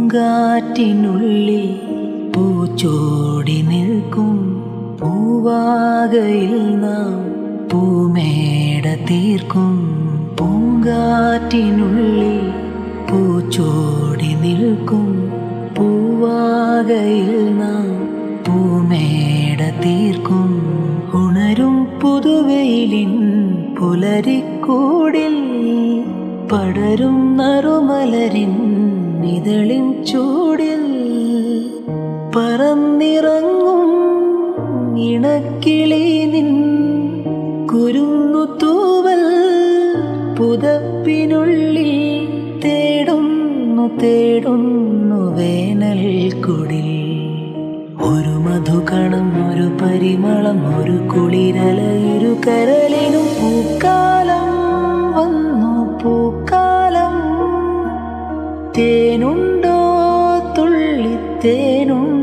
പൂങ്കാറ്റിനുള്ളിൽ പൂച്ചോടി നിൽക്കും പൂവാകയിൽ നാം പൂമേട തീർക്കും. പൂങ്കാറ്റിനുള്ളിൽ പൂച്ചോടി നിൽക്കും പൂവാകയിൽ നാം പൂമേട തീർക്കും. ഉണരും പുതുവെയിലിൻ പുലരിക്കൂടിൽ പടരും നറുമലരിൻ ഇതളിൻ ചൂടിൽ പറന്നിറങ്ങും ഇണക്കിളി നിൻ കുരുന്നു തൂവൽ പുതപ്പിനുള്ളിൽ തേടുന്നു തേടുന്നു വേനൽ കുടിൽ. ഒരു മധുകണം, ഒരു പരിമളം, ഒരു കുളിരല, ഇരു കരളിനും പൂക്കാലം വന്നു പൂക്കാലം. തേനുണ്ടോ തുള്ളിത്തേനുണ്ടോ